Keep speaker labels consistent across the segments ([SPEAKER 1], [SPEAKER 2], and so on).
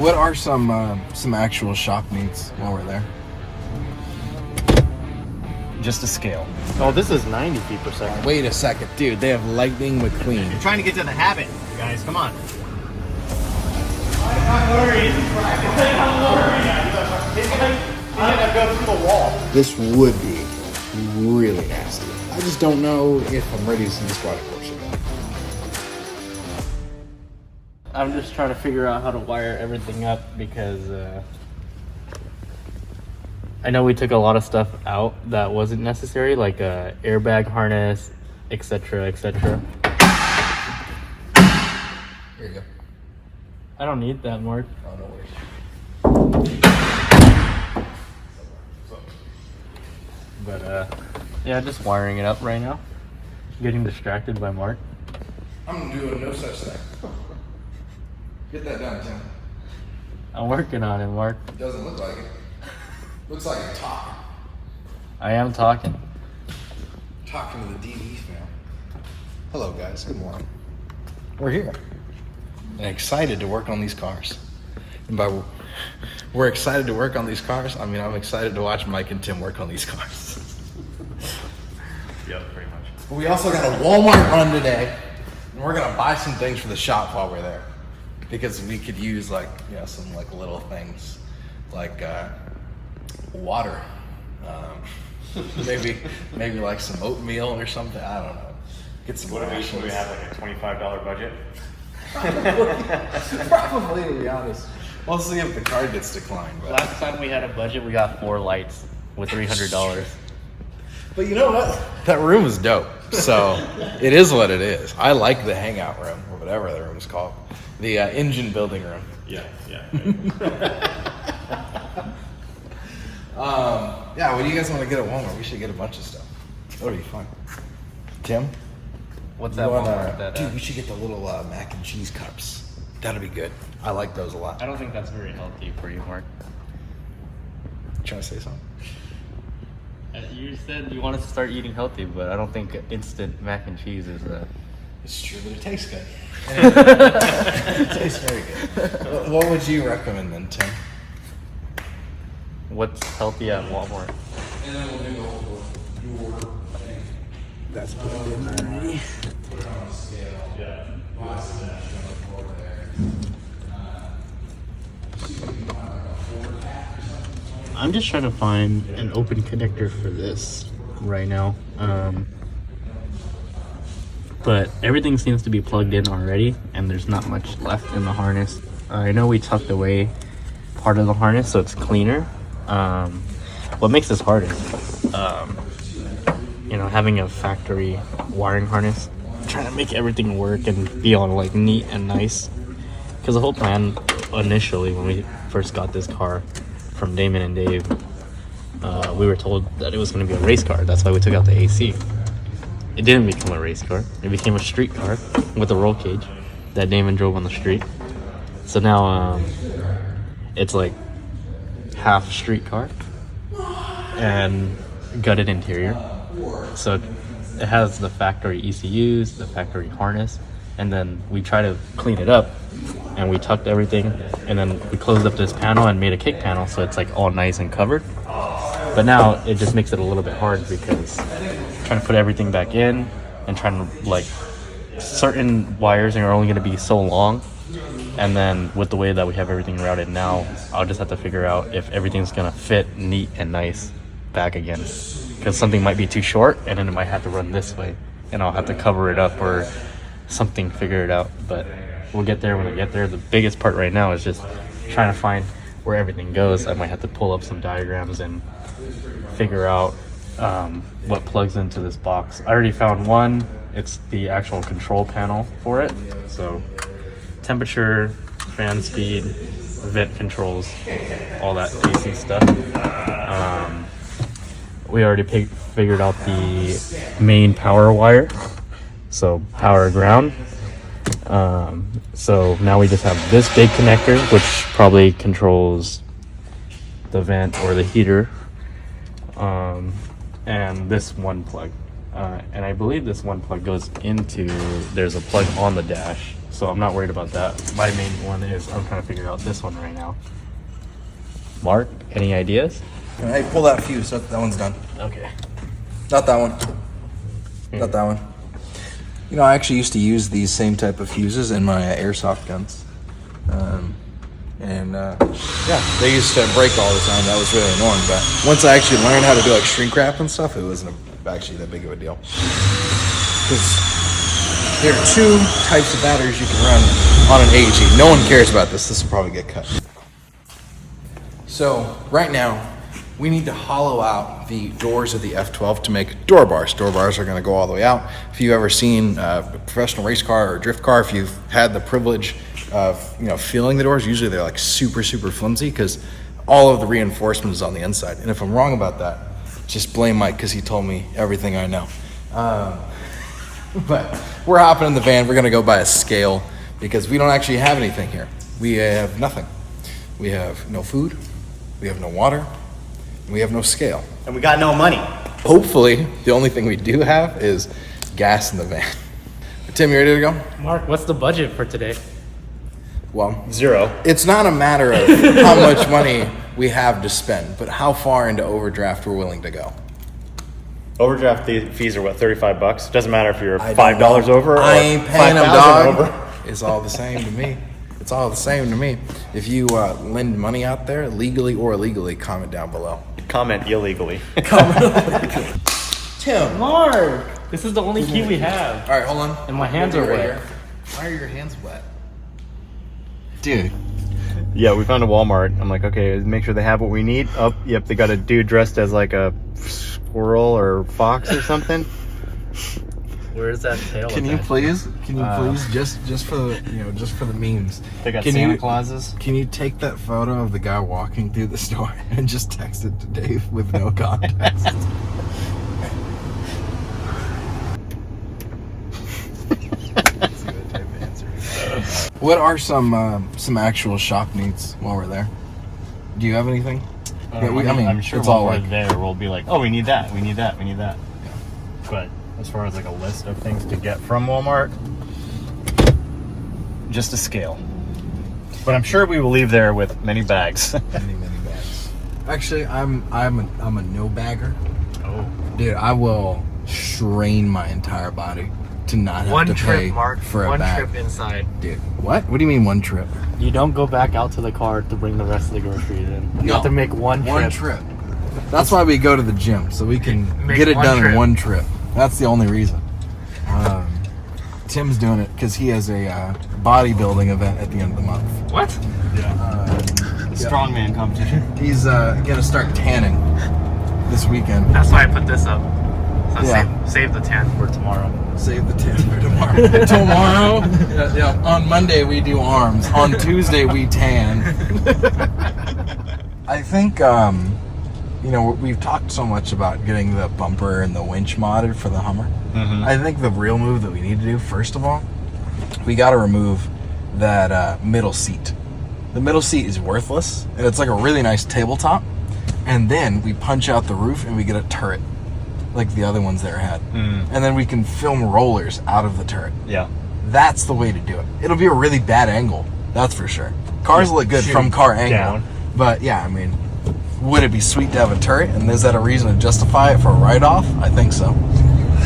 [SPEAKER 1] What are some actual shop needs while we're there? Just a scale.
[SPEAKER 2] Oh, this is 90 feet per second.
[SPEAKER 1] Wait a second, dude. They have Lightning McQueen.
[SPEAKER 2] You're trying to get to the habit, guys. Come on. I'm worried. I'm worried. He's gonna go through the wall.
[SPEAKER 1] This would be really nasty. I just don't know if I'm ready to see this water course again.
[SPEAKER 3] I'm just trying to figure out how to wire everything up because I know we took a lot of stuff out that wasn't necessary, like a airbag harness, etc., etc.
[SPEAKER 1] Here you go.
[SPEAKER 3] I don't need that, Mark.
[SPEAKER 1] Oh, no worries.
[SPEAKER 3] But yeah, just wiring it up right now. Getting distracted by Mark.
[SPEAKER 1] I'm doing no such thing. Get that done, Tim.
[SPEAKER 3] I'm working on it, Mark.
[SPEAKER 1] It doesn't look like it. Looks like a talk.
[SPEAKER 3] I am talking.
[SPEAKER 1] Talking to the DD fam. Hello, guys. Good morning. We're here and excited to work on these cars. And by we're excited to work on these cars, I mean I'm excited to watch Mike and Tim work on these cars.
[SPEAKER 2] Yep, pretty much.
[SPEAKER 1] We also got a Walmart run today, and we're gonna buy some things for the shop while we're there, because we could use some little things like water, maybe like some oatmeal or something. I don't know. Get some.
[SPEAKER 2] What if we have like a $25 budget?
[SPEAKER 1] Probably, to be honest. We'll see if the card gets declined. But.
[SPEAKER 3] Last time we had a budget, we got 4 lights with $300.
[SPEAKER 1] But you know what? That room is dope. So it is what it is. I like the hangout room, or whatever the room is called. The engine building room.
[SPEAKER 2] Yeah.
[SPEAKER 1] Yeah, what do you guys want to get at Walmart? We should get a bunch of stuff. That'll be fun. Tim?
[SPEAKER 3] What's that Walmart?
[SPEAKER 1] Dude, we should get the little mac and cheese cups. That'll be good. I like those a lot.
[SPEAKER 3] I don't think that's very healthy for you, Mark.
[SPEAKER 1] Trying to say something?
[SPEAKER 3] You said you wanted to start eating healthy, but I don't think instant mac and cheese is
[SPEAKER 1] It's true, but it tastes good. It tastes very good. What would you recommend then, Tim?
[SPEAKER 3] what's healthy at Walmart.
[SPEAKER 1] And then we'll do the whole your thing. That's put it in there already. Put it on a scale. Yeah. Over there. See if we can find like a 4-pack or something.
[SPEAKER 3] I'm just trying to find an open connector for this right now. But everything seems to be plugged in already, and there's not much left in the harness. I know we tucked away part of the harness, so it's cleaner. What makes this hard is, having a factory wiring harness, trying to make everything work and be all like neat and nice. Because the whole plan initially, when we first got this car from Damon and Dave, we were told that it was going to be a race car. That's why we took out the AC. It didn't become a race car. It became a street car with a roll cage that Damon drove on the street. So now it's like half street car and gutted interior. So it has the factory ECUs, the factory harness, and then we try to clean it up and we tucked everything, and then we closed up this panel and made a kick panel so it's like all nice and covered. But now it just makes it a little bit hard because trying to put everything back in and trying to like certain wires are only going to be so long, and then with the way that we have everything routed now, I'll just have to figure out if everything's going to fit neat and nice back again, because something might be too short and then it might have to run this way and I'll have to cover it up or something, figure it out. But we'll get there when I get there. The biggest part right now is just trying to find where everything goes. I might have to pull up some diagrams and figure out what plugs into this box. I already found one. It's the actual control panel for it. So temperature, fan speed, vent controls, all that AC stuff. We already figured out the main power wire, so power ground. So now we just have this big connector, which probably controls the vent or the heater, and this one plug. And I believe this one plug goes into, there's a plug on the dash, so I'm not worried about that. My main one is I'm trying to figure out this one right now. Mark, any ideas?
[SPEAKER 1] Hey, pull that fuse. That one's done.
[SPEAKER 3] Okay.
[SPEAKER 1] Not that one. Not that one. You know, I actually used to use these same type of fuses in my airsoft guns. Yeah, they used to break all the time. That was really annoying. But once I actually learned how to do like shrink wrap and stuff, it wasn't actually that big of a deal. Because there are two types of batteries you can run on an AEG. No one cares about this. This will probably get cut. So right now, we need to hollow out the doors of the F12 to make door bars. Door bars are going to go all the way out. If you've ever seen a professional race car or a drift car, if you've had the privilege of feeling the doors, usually they're like super flimsy because all of the reinforcement is on the inside. And if I'm wrong about that, just blame Mike because he told me everything I know. But we're hopping in the van. We're going to go buy a scale because we don't actually have anything here. We have nothing. We have no food. We have no water. We have no scale.
[SPEAKER 2] And we got no money.
[SPEAKER 1] Hopefully, the only thing we do have is gas in the van. Tim, you ready to go?
[SPEAKER 3] Mark, what's the budget for today?
[SPEAKER 1] Well,
[SPEAKER 3] 0.
[SPEAKER 1] it's not a matter of how much money we have to spend, but how far into overdraft we're willing to go.
[SPEAKER 3] Overdraft fees are what, $35? Doesn't matter if you're
[SPEAKER 1] I
[SPEAKER 3] $5
[SPEAKER 1] don't know.
[SPEAKER 3] over or
[SPEAKER 1] I ain't paying them,
[SPEAKER 3] 5,000
[SPEAKER 1] dog.
[SPEAKER 3] over.
[SPEAKER 1] It's all the same to me. It's all the same to me. If you lend money out there, legally or illegally, comment down below.
[SPEAKER 3] Comment illegally.
[SPEAKER 1] Tim.
[SPEAKER 3] Mark, this is the only key we have.
[SPEAKER 1] All right, hold on.
[SPEAKER 3] And my hands are
[SPEAKER 1] Right
[SPEAKER 3] wet.
[SPEAKER 1] here. Why are your hands wet? Dude.
[SPEAKER 3] Yeah, we found a Walmart. I'm like, okay, make sure they have what we need. Oh, yep, they got a dude dressed as like a squirrel or fox or something. Where's that tail?
[SPEAKER 1] Can you please, just for the, just for the memes.
[SPEAKER 3] They got
[SPEAKER 1] Can
[SPEAKER 3] Santa
[SPEAKER 1] you-
[SPEAKER 3] Clauses.
[SPEAKER 1] Can you take that photo of the guy walking through the store and just text it to Dave with no context? What are some actual shop needs while we're there? Do you have anything? Yeah,
[SPEAKER 3] I'm sure
[SPEAKER 1] it's
[SPEAKER 3] when
[SPEAKER 1] all
[SPEAKER 3] we're
[SPEAKER 1] like
[SPEAKER 3] there, we'll be like, oh, we need that, we need that, we need that. Yeah. But as far as like a list of things to get from Walmart, just a scale. But I'm sure we will leave there with many bags.
[SPEAKER 1] many bags. Actually, I'm a no bagger.
[SPEAKER 3] Oh.
[SPEAKER 1] Dude, I will strain my entire body to not have to pay for a bag.
[SPEAKER 3] One trip inside.
[SPEAKER 1] Dude, what? What do you mean one trip?
[SPEAKER 3] You don't go back out to the car to bring the rest of the groceries in. You
[SPEAKER 1] No.
[SPEAKER 3] have to make one trip.
[SPEAKER 1] One trip. That's why we go to the gym, so we can
[SPEAKER 3] Make
[SPEAKER 1] get it
[SPEAKER 3] one
[SPEAKER 1] done in
[SPEAKER 3] trip.
[SPEAKER 1] one trip. That's the only reason. Tim's doing it because he has a bodybuilding event at the end of the month.
[SPEAKER 3] What? Strongman competition.
[SPEAKER 1] He's gonna start tanning this weekend.
[SPEAKER 3] That's why I put this up. So
[SPEAKER 1] Yeah.
[SPEAKER 3] save the tan for tomorrow.
[SPEAKER 1] Save the tan for tomorrow. Tomorrow? Yeah, on Monday we do arms. On Tuesday we tan. I think, we've talked so much about getting the bumper and the winch modded for the Hummer.
[SPEAKER 3] Mm-hmm.
[SPEAKER 1] I think the real move that we need to do, first of all, we got to remove that middle seat. The middle seat is worthless, and it's like a really nice tabletop. And then we punch out the roof and we get a turret, like the other ones there had. And then we can film rollers out of the turret.
[SPEAKER 3] Yeah.
[SPEAKER 1] That's the way to do it. It'll be a really bad angle, that's for sure. Cars look good from car angle.
[SPEAKER 3] Down.
[SPEAKER 1] But yeah, I mean, would it be sweet to have a turret? And is that a reason to justify it for a write-off? I think so.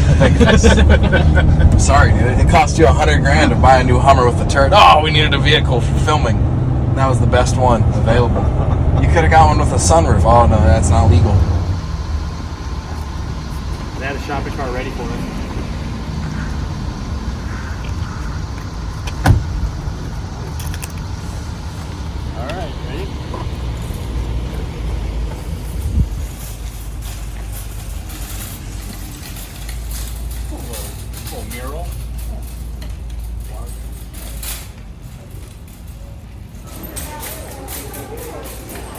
[SPEAKER 1] I think it is. I'm sorry, dude. It cost you $100,000 to buy a new Hummer with a turret. Oh, we needed a vehicle for filming. That was the best one available. You could have got one with a sunroof. Oh no, that's not legal.
[SPEAKER 3] They had a shopping cart ready for it. Alright, ready? Cool mural.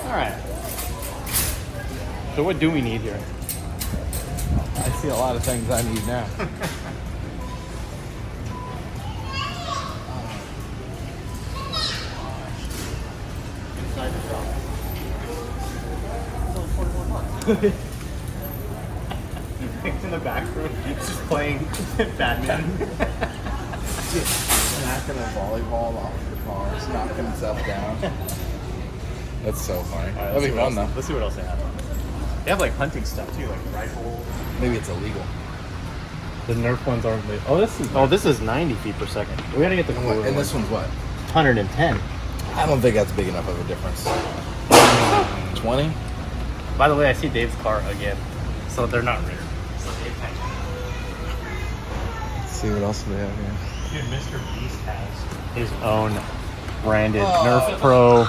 [SPEAKER 3] Alright. So what do we need here?
[SPEAKER 1] I see a lot of things I need now.
[SPEAKER 3] Inside the shop. It's only $41. In the back room, just playing badminton.
[SPEAKER 1] smacking a volleyball off the cars, knocking stuff down. That's so funny.
[SPEAKER 3] All right,
[SPEAKER 1] That'd be fun though.
[SPEAKER 3] Let's see what else they have. They have like hunting stuff too, like rifles.
[SPEAKER 1] Maybe it's illegal.
[SPEAKER 3] The Nerf ones aren't. This is 90 feet per second. We gotta get the cooler
[SPEAKER 1] And this one's what?
[SPEAKER 3] 110.
[SPEAKER 1] I don't think that's big enough of a difference. 20?
[SPEAKER 3] By the way, I see Dave's car again, so they're not rare. So Dave
[SPEAKER 1] Let's see what else do they have here.
[SPEAKER 3] Dude, Mr. Beast has his own branded Nerf Pro.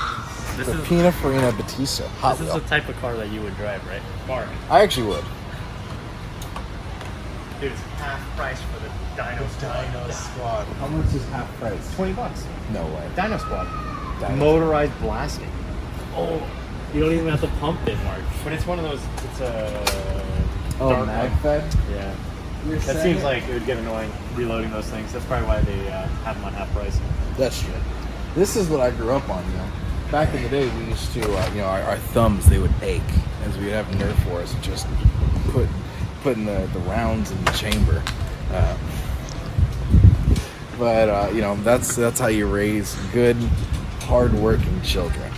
[SPEAKER 3] This
[SPEAKER 1] The
[SPEAKER 3] is
[SPEAKER 1] Pininfarina Batista Hot
[SPEAKER 3] this is
[SPEAKER 1] Wheel.
[SPEAKER 3] the type of car that you would drive, right? Mark.
[SPEAKER 1] I actually would.
[SPEAKER 3] Dude, it's half price for the Dino
[SPEAKER 1] Squad. How much is half price?
[SPEAKER 3] $20.
[SPEAKER 1] No way.
[SPEAKER 3] Dino Squad.
[SPEAKER 1] Dino.
[SPEAKER 3] Motorized blasting. Oh, you don't even have to pump it, Mark. But it's one of those. It's a. dark
[SPEAKER 1] mag
[SPEAKER 3] one.
[SPEAKER 1] fed?
[SPEAKER 3] Yeah.
[SPEAKER 1] You're
[SPEAKER 3] That
[SPEAKER 1] saying
[SPEAKER 3] seems like it would get annoying reloading those things. That's probably why they have them on half price.
[SPEAKER 1] That's true. This is what I grew up on, you know. Back in the day, we used to, our thumbs, they would ache as we'd have Nerf wars, just putting the rounds in the chamber. But that's how you raise good, hard-working children.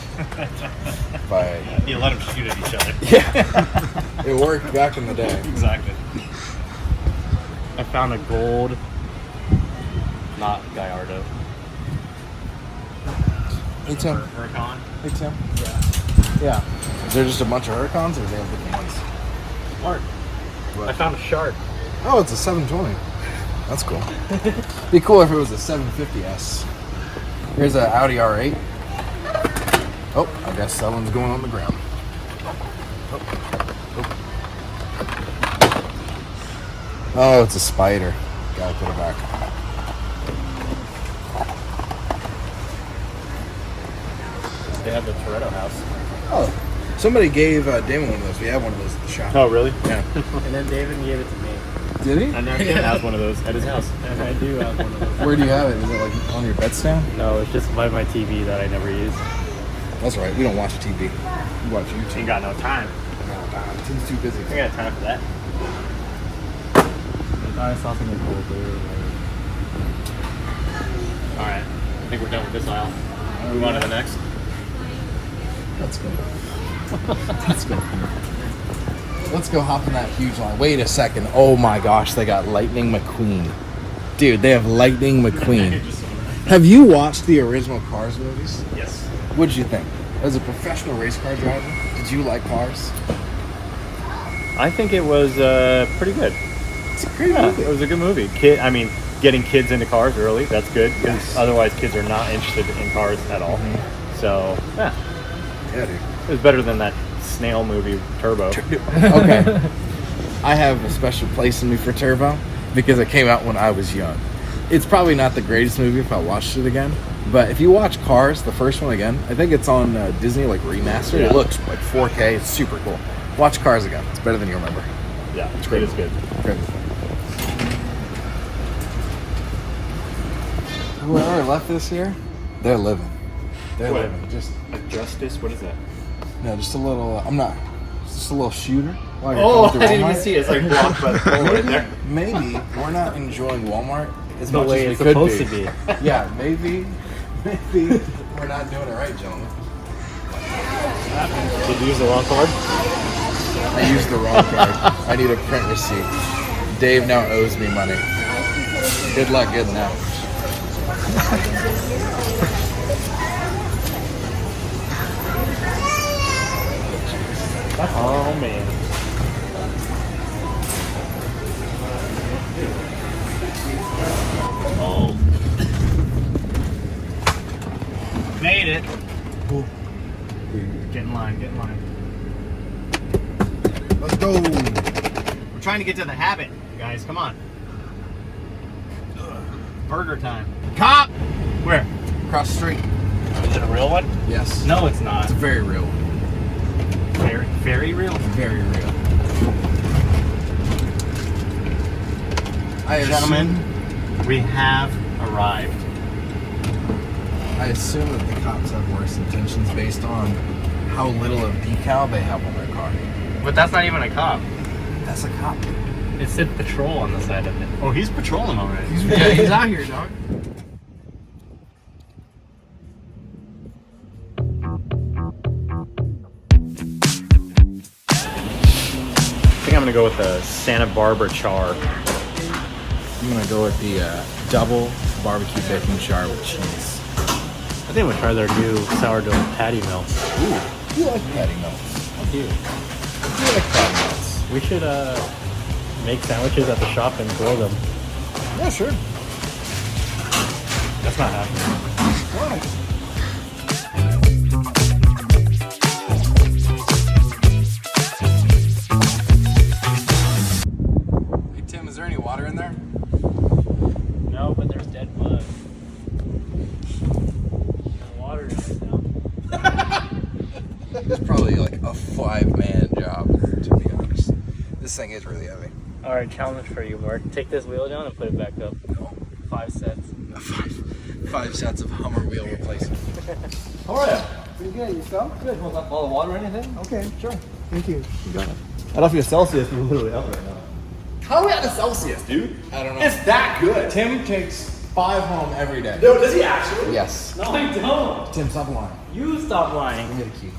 [SPEAKER 3] You let them shoot at each other.
[SPEAKER 1] Yeah, it worked back in the day.
[SPEAKER 3] Exactly. I found a gold, not Gallardo.
[SPEAKER 1] Hey, Tim.
[SPEAKER 3] Huracan.
[SPEAKER 1] Hey, Tim. Yeah. Is there just a bunch of Huracans, or do they have different ones?
[SPEAKER 3] Mark.
[SPEAKER 1] What?
[SPEAKER 3] I found a shark.
[SPEAKER 1] Oh, it's a 720. That's cool. Be cool if it was a 750S. Here's an Audi R8. Oh, I guess that one's going on the ground. Oh, it's a spider. Gotta put it back.
[SPEAKER 3] They have the Toretto house.
[SPEAKER 1] Oh, somebody gave Damon one of those. We have one of those at the shop.
[SPEAKER 3] Oh, really?
[SPEAKER 1] Yeah.
[SPEAKER 3] And then David gave it to me.
[SPEAKER 1] Did he?
[SPEAKER 3] And then Tim has one of those at his house. And I do have one of those.
[SPEAKER 1] Where do you have it? Is it like on your bedstand?
[SPEAKER 3] No, it's just by my TV that I never use.
[SPEAKER 1] That's right. We don't watch TV. We watch YouTube.
[SPEAKER 3] Ain't got no time.
[SPEAKER 1] Tim's too busy.
[SPEAKER 3] I got time for that. I saw something cool too. Alright, I think we're done with this aisle. Move on to the next.
[SPEAKER 1] Let's go. Let's go. Let's go hop in that huge line. Wait a second. Oh my gosh, they got Lightning McQueen. Dude, they have Lightning McQueen. Have you watched the original Cars movies?
[SPEAKER 3] Yes.
[SPEAKER 1] What did you think? As a professional race car driver, did you like Cars?
[SPEAKER 3] I think it was pretty good.
[SPEAKER 1] It's a great movie.
[SPEAKER 3] It was a good movie. Getting kids into cars early, that's good. Because otherwise kids are not interested in cars at all.
[SPEAKER 1] Mm-hmm.
[SPEAKER 3] So, yeah.
[SPEAKER 1] Yeah, dude.
[SPEAKER 3] It was better than that snail movie, Turbo.
[SPEAKER 1] Okay. I have a special place in me for Turbo because it came out when I was young. It's probably not the greatest movie if I watched it again, but if you watch Cars, the first one again, I think it's on Disney, like remastered.
[SPEAKER 3] Yeah.
[SPEAKER 1] It looks like 4K. It's super cool. Watch Cars again. It's better than you remember.
[SPEAKER 3] Yeah,
[SPEAKER 1] It's great.
[SPEAKER 3] It is good.
[SPEAKER 1] Great. Whoever left this here, they're living. They're
[SPEAKER 3] What?
[SPEAKER 1] living. Just
[SPEAKER 3] Justice? What is that?
[SPEAKER 1] no, just a little. I'm not. Just a little shooter. While you're
[SPEAKER 3] Oh, I
[SPEAKER 1] coming through
[SPEAKER 3] didn't even
[SPEAKER 1] Walmart.
[SPEAKER 3] see it. It's like blocked by the pole right there.
[SPEAKER 1] Maybe we're not enjoying Walmart as
[SPEAKER 3] The
[SPEAKER 1] much
[SPEAKER 3] way
[SPEAKER 1] as
[SPEAKER 3] it's
[SPEAKER 1] we could
[SPEAKER 3] supposed
[SPEAKER 1] be.
[SPEAKER 3] to be.
[SPEAKER 1] Yeah, maybe we're not doing it right, gentlemen.
[SPEAKER 3] Did you use the wrong card?
[SPEAKER 1] I used the wrong card. I need a print receipt. Dave now owes me money. Good luck getting that.
[SPEAKER 3] Oh, man. Oh. Made it.
[SPEAKER 1] Cool.
[SPEAKER 3] Get in line, get in line.
[SPEAKER 1] Let's go.
[SPEAKER 3] We're trying to get to the habit, guys. Come on. Burger time. Cop! Where?
[SPEAKER 1] Across the street.
[SPEAKER 3] Is it a real one?
[SPEAKER 1] Yes.
[SPEAKER 3] No, it's not.
[SPEAKER 1] It's very real.
[SPEAKER 3] Very real?
[SPEAKER 1] Very real.
[SPEAKER 3] Gentlemen, we have arrived.
[SPEAKER 1] I assume that the cops have worse intentions based on how little of decal they have on their car.
[SPEAKER 3] But that's not even a cop.
[SPEAKER 1] That's a cop.
[SPEAKER 3] It said patrol on the side of it. Oh, he's patrolling already.
[SPEAKER 1] He's out here, dog.
[SPEAKER 3] I'm gonna go with the Santa Barbara char.
[SPEAKER 1] I'm gonna go with the double barbecue bacon char with cheese.
[SPEAKER 3] I think I'm gonna try their new sourdough patty melts.
[SPEAKER 1] Ooh, you like patty melts?
[SPEAKER 3] I do.
[SPEAKER 1] You like patty melts?
[SPEAKER 3] We should make sandwiches at the shop and grill them.
[SPEAKER 1] Yeah, sure.
[SPEAKER 3] That's not happening.
[SPEAKER 1] Why? Hey Tim, is there any water in there?
[SPEAKER 3] No, but there's dead bugs. There's water in it now.
[SPEAKER 1] It's probably like a 5-man job, to be honest. This thing is really heavy.
[SPEAKER 3] All right, challenge for you, Mark. Take this wheel down and put it back up. 5 sets.
[SPEAKER 1] 5 sets of Hummer wheel replacement.
[SPEAKER 2] How are you? Pretty good. Yourself? Good. Want a bottle of water or anything? Okay, sure. Thank you. You got it. I don't know if you're Celsius, but we're literally out right now. How are we at the Celsius, dude?
[SPEAKER 1] I don't know.
[SPEAKER 2] It's that good.
[SPEAKER 1] Tim takes 5 home every day.
[SPEAKER 2] No, does he actually?
[SPEAKER 1] Yes.
[SPEAKER 3] No, I don't.
[SPEAKER 1] Tim, stop lying.
[SPEAKER 3] You stop lying.
[SPEAKER 1] Give me the key.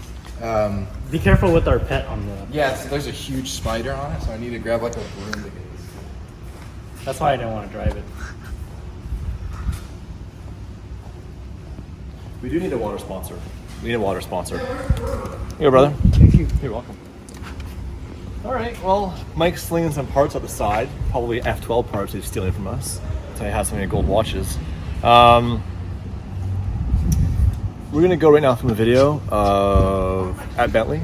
[SPEAKER 3] Be careful with our pet on the.
[SPEAKER 1] Yeah, there's a huge spider on it, so I need to grab like a broom to get this.
[SPEAKER 3] That's why I didn't want to drive it.
[SPEAKER 2] We do need a water sponsor. We need a water sponsor. Here, brother.
[SPEAKER 3] Thank you.
[SPEAKER 2] You're welcome. All right. Well, Mike's slinging some parts out the side. Probably F12 parts he's stealing from us. So he has so many gold watches. We're gonna go right now from the video at Bentley,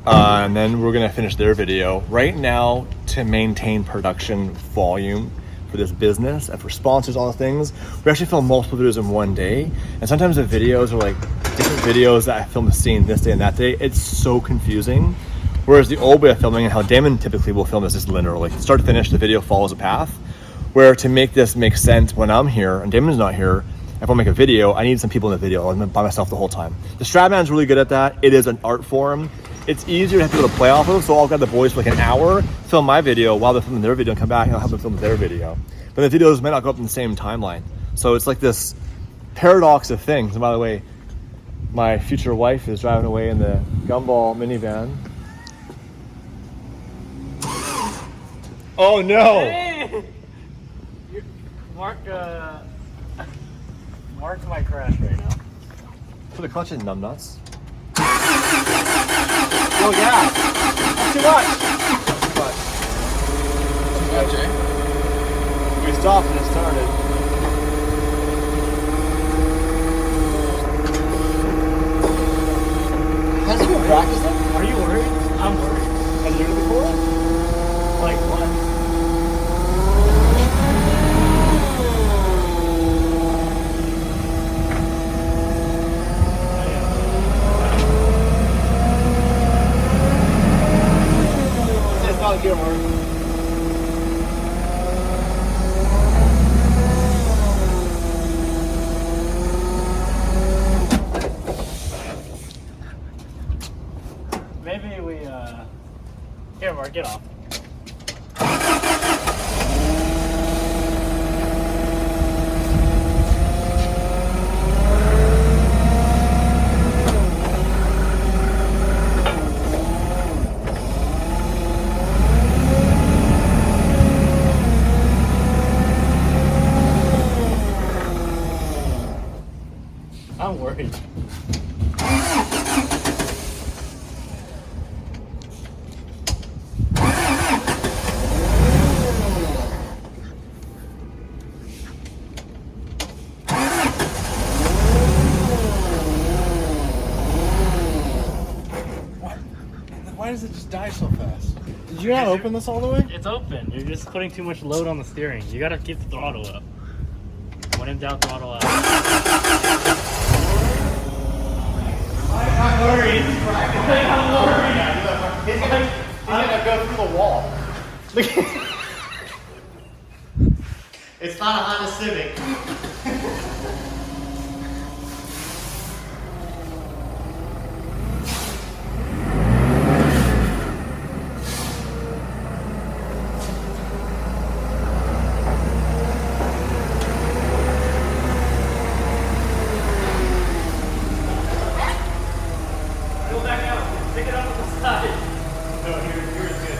[SPEAKER 2] and then we're gonna finish their video. Right now, to maintain production volume for this business and for sponsors, all the things, we actually film multiple videos in one day, and sometimes the videos are like different videos that I filmed the scene this day and that day. It's so confusing. Whereas the old way of filming and how Damon typically will film is just linearly, start to finish, the video follows a path. Where to make this make sense when I'm here and Damon's not here, if I make a video, I need some people in the video. I'm by myself the whole time. The Stratman's really good at that. It is an art form. It's easier to have people to play off of, so I'll grab the boys for like an hour, film my video while they're filming their video, and come back and I'll have them film their video. But the videos might not go up in the same timeline. So it's like this paradox of things. And by the way, my future wife is driving away in the Gumball minivan. Oh no!
[SPEAKER 3] Hey! Mark might crash right now.
[SPEAKER 2] Put the clutch in, numbnuts.
[SPEAKER 3] Oh yeah! Too much!
[SPEAKER 1] Too much, eh?
[SPEAKER 2] We stopped and it started.
[SPEAKER 1] Has he been practicing?
[SPEAKER 3] Are you worried? I'm worried.
[SPEAKER 2] Have you done it before?
[SPEAKER 3] Like what?
[SPEAKER 2] It's not a gear mark.
[SPEAKER 3] Maybe we here, Mark, get off. I'm worried.
[SPEAKER 1] Why does it just die so fast?
[SPEAKER 2] Did you not open this all the way?
[SPEAKER 3] It's open. You're just putting too much load on the steering. You gotta keep the throttle up. When in doubt, throttle out.
[SPEAKER 2] I'm worried. I'm worried. He's gonna go through the wall. It's not a Honda Civic.
[SPEAKER 3] Go back out. Pick it up on the side.
[SPEAKER 2] No, here's good.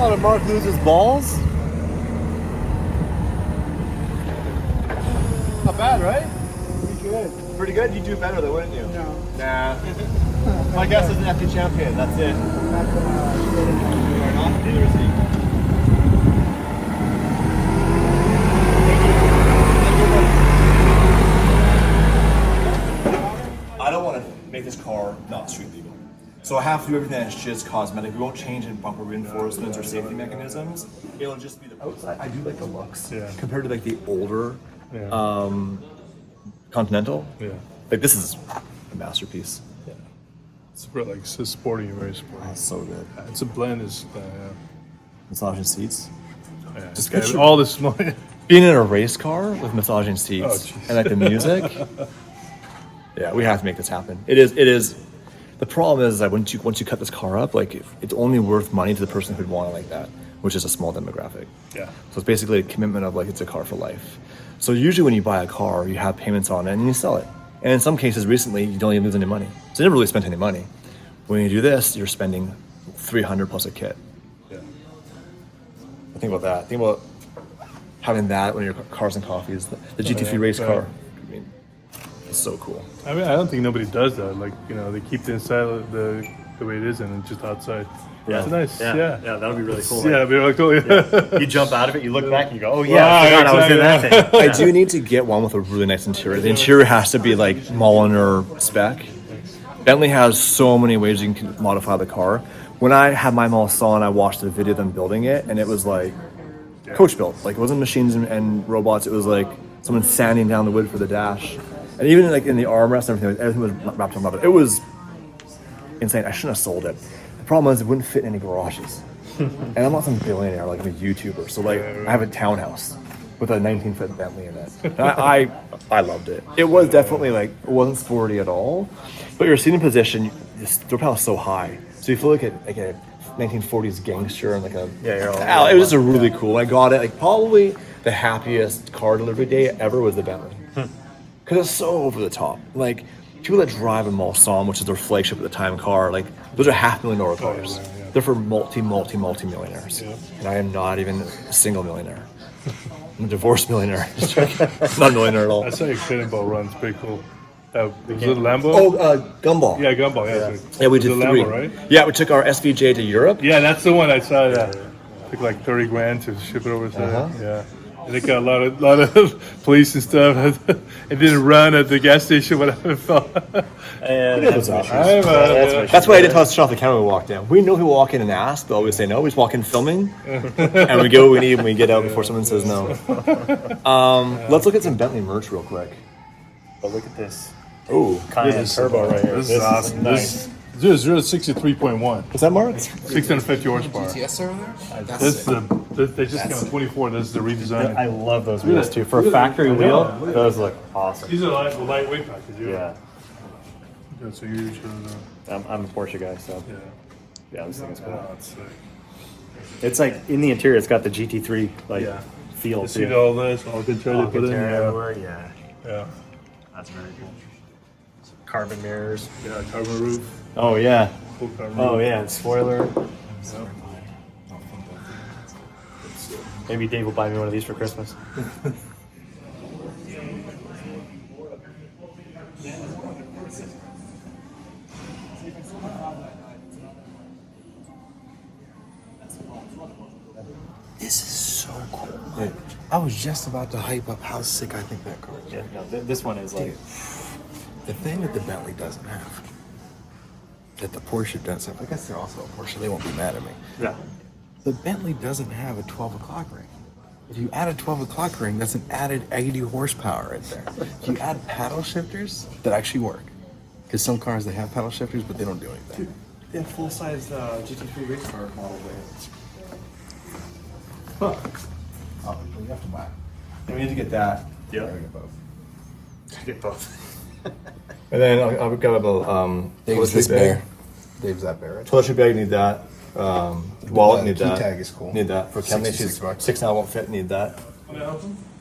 [SPEAKER 2] Oh, did Mark lose his balls? Not bad, right?
[SPEAKER 4] Pretty good.
[SPEAKER 2] Pretty good? You'd do better though, wouldn't you?
[SPEAKER 4] No.
[SPEAKER 2] Nah. My guess is an FD champion, that's it.
[SPEAKER 4] Not gonna get it.
[SPEAKER 2] Right on. Neither is he. I don't want to make this car not street legal. So I have to do everything that's just cosmetic. We won't change in bumper reinforcements or safety mechanisms. It'll just be the outside. I do like the looks.
[SPEAKER 5] Yeah.
[SPEAKER 2] Compared to like the older
[SPEAKER 5] Yeah.
[SPEAKER 2] Continental.
[SPEAKER 5] Yeah.
[SPEAKER 2] Like this is a masterpiece.
[SPEAKER 5] It's really, like, it's sporty, very sporty.
[SPEAKER 2] It's so good.
[SPEAKER 5] It's a blend. Is
[SPEAKER 2] Massaging seats.
[SPEAKER 5] yeah.
[SPEAKER 2] Just
[SPEAKER 5] Yeah,
[SPEAKER 2] picture-
[SPEAKER 5] all this money.
[SPEAKER 2] Being in a race car with massaging seats
[SPEAKER 5] Oh, jeez.
[SPEAKER 2] and like the music. Yeah, we have to make this happen. It is. The problem is that once you cut this car up, like it's only worth money to the person who'd want it like that, which is a small demographic.
[SPEAKER 5] Yeah.
[SPEAKER 2] So it's basically a commitment of like it's a car for life. So usually when you buy a car, you have payments on it and you sell it. And in some cases recently, you don't even lose any money. So you never really spent any money. When you do this, you're spending $300 plus a kit.
[SPEAKER 5] Yeah.
[SPEAKER 2] Think about that. Think about having that when your cars and coffees. The GT3 race
[SPEAKER 5] right.
[SPEAKER 2] car. I mean, it's so cool.
[SPEAKER 5] I mean, I don't think nobody does that. Like, you know, they keep the inside the way it is and just outside. It's nice. Yeah.
[SPEAKER 3] that'll be really cool.
[SPEAKER 5] Yeah, it'd be really cool. Yeah.
[SPEAKER 3] You jump out of it, you look back, and you go, "Oh
[SPEAKER 5] yeah, I forgot I was in that
[SPEAKER 2] I do need to get one with a really nice interior. The interior has to be like Mulliner spec. Bentley has so many ways you can modify the car. When I had my Mulsanne, I watched the video of them building it, and it was like coach built. Like it wasn't machines and robots. It was like someone sanding down the wood for the dash, and even like in the armrest and everything was wrapped on rubber. It was insane. I shouldn't have sold it. The problem is it wouldn't fit in any garages, and I'm not some billionaire. Like I'm a YouTuber, so like I have a townhouse with a 19-foot Bentley in it. And I loved it. It was definitely like it wasn't sporty at all, but your seating position, the door panel is so high, so you feel like a 1940s gangster and like a it was just a really cool. I got it like probably the happiest car delivery day ever was the Bentley because it's so over the top. Like people that drive a Mulsanne, which is their flagship at the time car, like those are $500,000 cars.
[SPEAKER 5] yeah.
[SPEAKER 2] They're for multi-millionaires, and I am not even a single millionaire. I'm a divorced millionaire. Not a millionaire at all.
[SPEAKER 5] I saw your cannonball run. It's pretty cool. Was it a Lambo?
[SPEAKER 2] Oh, Gumball.
[SPEAKER 5] Yeah, Gumball. Yeah,
[SPEAKER 2] Yeah, we
[SPEAKER 5] It
[SPEAKER 2] did
[SPEAKER 5] was a
[SPEAKER 2] 3.
[SPEAKER 5] Lambo, right?
[SPEAKER 2] Yeah, we took our SVJ to Europe.
[SPEAKER 5] Yeah, that's the one I saw. Yeah, took like 30 grand to ship it over there. Yeah, and they got a lot of police and stuff. It didn't run at the gas station. Whatever it felt.
[SPEAKER 2] That's why I didn't tell us to shut off the camera when we walked in. We know who walk in and ask, but always say no. We just walk in filming, and we get what we need when we get out before someone says no. Let's look at some Bentley merch real quick.
[SPEAKER 3] But look at this
[SPEAKER 2] Oh,
[SPEAKER 3] Cayenne turbo right here.
[SPEAKER 5] This is awesome.
[SPEAKER 3] Nice.
[SPEAKER 5] This 0 to 63.1,
[SPEAKER 2] what's that, Mark?
[SPEAKER 5] 650 horsepower.
[SPEAKER 1] GTS over there? That's
[SPEAKER 5] This is
[SPEAKER 1] sick.
[SPEAKER 5] they just came out 24. This is the redesign.
[SPEAKER 3] I love those wheels too. For a factory
[SPEAKER 5] I know.
[SPEAKER 3] wheel, those look awesome.
[SPEAKER 5] These are lightweight package.
[SPEAKER 3] Yeah,
[SPEAKER 5] That's a huge.
[SPEAKER 3] I'm a Porsche guy, so
[SPEAKER 5] Yeah.
[SPEAKER 3] yeah, this thing is cool.
[SPEAKER 5] Oh, it's sick.
[SPEAKER 3] It's like in the interior, it's got the GT3 like
[SPEAKER 5] Yeah.
[SPEAKER 3] feel
[SPEAKER 5] You see
[SPEAKER 3] too.
[SPEAKER 5] all this, all good try to put in. Yeah.
[SPEAKER 3] everywhere. Yeah,
[SPEAKER 5] Yeah.
[SPEAKER 3] that's very cool. Carbon mirrors.
[SPEAKER 5] Yeah. Carbon roof.
[SPEAKER 3] Oh yeah.
[SPEAKER 5] Full carbon
[SPEAKER 3] Oh
[SPEAKER 5] roof.
[SPEAKER 3] yeah, and spoiler.
[SPEAKER 5] Yeah.
[SPEAKER 3] Maybe Dave will buy me one of these for Christmas.
[SPEAKER 1] This is so cool. I was just about to hype up how sick I think that car is.
[SPEAKER 3] Yeah, no, this one is like
[SPEAKER 1] The thing that the Bentley doesn't have, that the Porsche doesn't have, I guess they're also a Porsche, they won't be mad at me.
[SPEAKER 3] yeah.
[SPEAKER 1] The Bentley doesn't have a 12 o'clock ring. If you add a 12 o'clock ring, that's an added 80 horsepower right there. If you add paddle shifters, that actually work. Because some cars, they have paddle shifters, but they don't do anything.
[SPEAKER 2] Dude, they have full-size GT3 race car model there.
[SPEAKER 1] Oh, you have to buy it.
[SPEAKER 2] And we need to get that.
[SPEAKER 1] Yeah. I get both.
[SPEAKER 3] Get both.
[SPEAKER 2] And then I've got a
[SPEAKER 1] Dave's this bear. Dave's that bear, right?
[SPEAKER 2] toiletry bag, need that. Wallet, need
[SPEAKER 1] key
[SPEAKER 2] that.
[SPEAKER 1] tag is cool.
[SPEAKER 2] Need that. For Kelly, she's
[SPEAKER 1] $66.
[SPEAKER 2] 6 now won't fit, need that.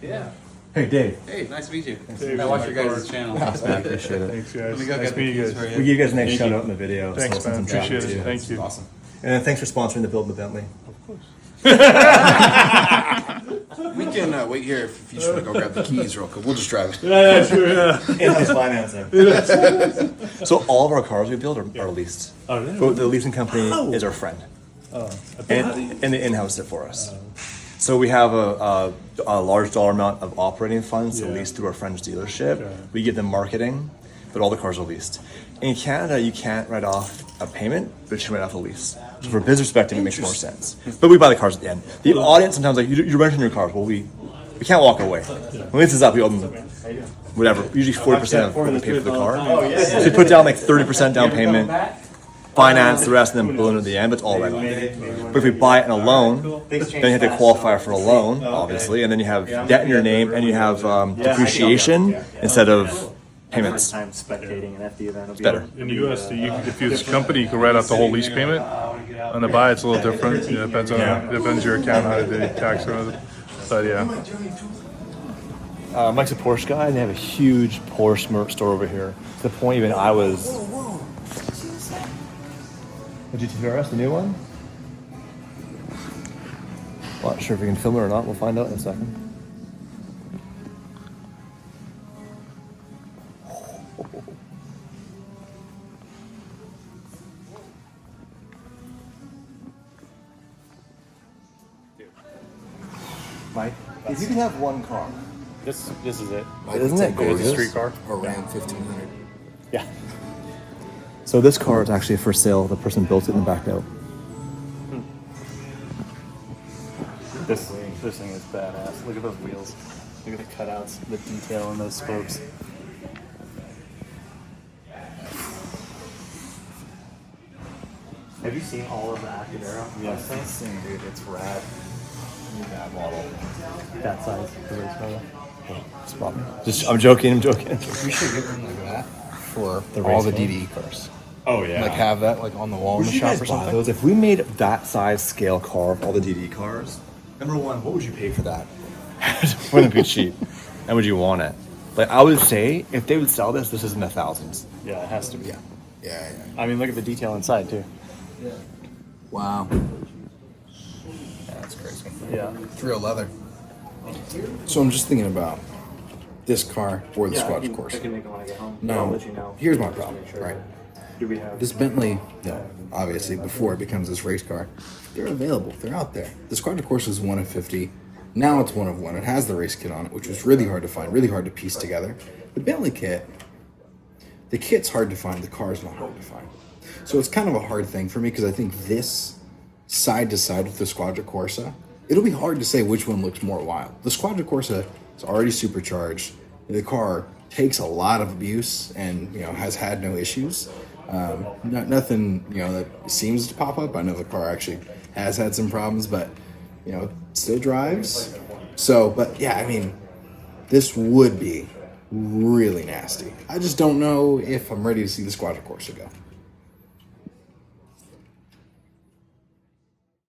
[SPEAKER 6] Yeah.
[SPEAKER 2] Hey, Dave.
[SPEAKER 6] Hey, nice to meet you.
[SPEAKER 5] Dave,
[SPEAKER 6] I watch
[SPEAKER 5] my
[SPEAKER 6] your guys'
[SPEAKER 5] card.
[SPEAKER 6] channel.
[SPEAKER 2] Thanks, man. Appreciate it.
[SPEAKER 5] Thanks, guys.
[SPEAKER 6] Let me go
[SPEAKER 5] Nice
[SPEAKER 6] get
[SPEAKER 5] to meet
[SPEAKER 6] the
[SPEAKER 5] you
[SPEAKER 6] keys
[SPEAKER 5] guys.
[SPEAKER 6] for you.
[SPEAKER 2] We give you guys a nice
[SPEAKER 5] Thank
[SPEAKER 2] shout
[SPEAKER 5] you.
[SPEAKER 2] out in the video.
[SPEAKER 5] Thanks,
[SPEAKER 2] so
[SPEAKER 5] man.
[SPEAKER 2] some chat
[SPEAKER 5] Appreciate
[SPEAKER 2] too.
[SPEAKER 5] it. Thank you.
[SPEAKER 6] Awesome.
[SPEAKER 2] And then thanks for sponsoring the build in the Bentley.
[SPEAKER 1] We can wait here if you just want to go grab the keys real quick. We'll just drive it.
[SPEAKER 5] Yeah, sure, yeah.
[SPEAKER 2] In-house financing. So all of our cars we build are leased.
[SPEAKER 5] Oh, really?
[SPEAKER 2] But the leasing company is our friend. And they in-house it for us. So we have a large dollar amount of operating funds to
[SPEAKER 5] Yeah.
[SPEAKER 2] lease through our friend's dealership.
[SPEAKER 5] Sure.
[SPEAKER 2] We give them marketing, but all the cars are leased. In Canada, you can't write off a payment, but you can write off a lease. So for a business perspective, it makes more sense. But we buy the cars at the end. The audience sometimes like you're renting your cars. Well, we can't walk away. When lease is up, we owe them whatever. Usually 40% of what we pay for the car. So we put down like 30% down payment, finance the rest, and then bill it at the end. But it's all right off. But if we buy it in a loan, then you have to qualify for a loan, obviously, and then you have debt in your name and you have depreciation instead of payments.
[SPEAKER 3] Time spectating an FD event.
[SPEAKER 2] It's better.
[SPEAKER 5] In the U.S., if you're this company, you can write out the whole lease payment. On the buy, it's a little different. You know, it depends your account, how they tax it. But yeah.
[SPEAKER 2] Mike's a Porsche guy, and they have a huge Porsche store over here. To the point even I was. The GT3 RS, the new one? Not sure if we can film it or not. We'll find out in a second. Mike, if you could have one car,
[SPEAKER 3] This is it.
[SPEAKER 2] isn't it gorgeous?
[SPEAKER 3] Street car.
[SPEAKER 1] A Ram 1500.
[SPEAKER 3] Yeah.
[SPEAKER 2] So this car is actually for sale. The person built it and backed out.
[SPEAKER 3] This thing is badass. Look at those wheels. Look at the cutouts, the detail in those spokes. Have you seen all of the Acadero?
[SPEAKER 2] Yes, dude, it's rad. That model.
[SPEAKER 3] That size. The race car.
[SPEAKER 2] Stop me. I'm joking.
[SPEAKER 1] We should get one like that for all the DDE cars.
[SPEAKER 2] Oh yeah.
[SPEAKER 1] Like have that like on the wall in the
[SPEAKER 2] Would you
[SPEAKER 1] shop
[SPEAKER 2] guys
[SPEAKER 1] or
[SPEAKER 2] buy
[SPEAKER 1] something.
[SPEAKER 2] those? If we made that size scale car of all the DD cars, number one, what would you pay for that? Wouldn't be cheap. And would you want it? Like I would say, if they would sell this is in the thousands.
[SPEAKER 3] Yeah, it has to be.
[SPEAKER 1] Yeah.
[SPEAKER 3] I mean, look at the detail inside too.
[SPEAKER 1] Wow. That's crazy.
[SPEAKER 3] Yeah.
[SPEAKER 1] It's real leather. So I'm just thinking about this car or the Squadron Corsa.
[SPEAKER 3] I can make it when I get home.
[SPEAKER 1] No,
[SPEAKER 3] I'll let you know.
[SPEAKER 1] here's my
[SPEAKER 3] Just to
[SPEAKER 1] problem,
[SPEAKER 3] make sure
[SPEAKER 1] right?
[SPEAKER 3] that- Do we have
[SPEAKER 1] This Bentley, obviously, before it becomes this race car, they're available. They're out there. The Squadron Corsa is 1 of 50. Now it's 1 of 1. It has the race kit on it, which was really hard to find, really hard to piece together. The Bentley kit, the kit's hard to find. The car's not hard to find. So it's kind of a hard thing for me because I think this side to side with the Squadron Corsa, it'll be hard to say which one looks more wild. The Squadron Corsa is already supercharged. The car takes a lot of abuse and has had no issues. Nothing that seems to pop up. I know the car actually has had some problems, but it still drives. So, but yeah, I mean, this would be really nasty. I just don't know if I'm ready to see the Squadron Corsa go.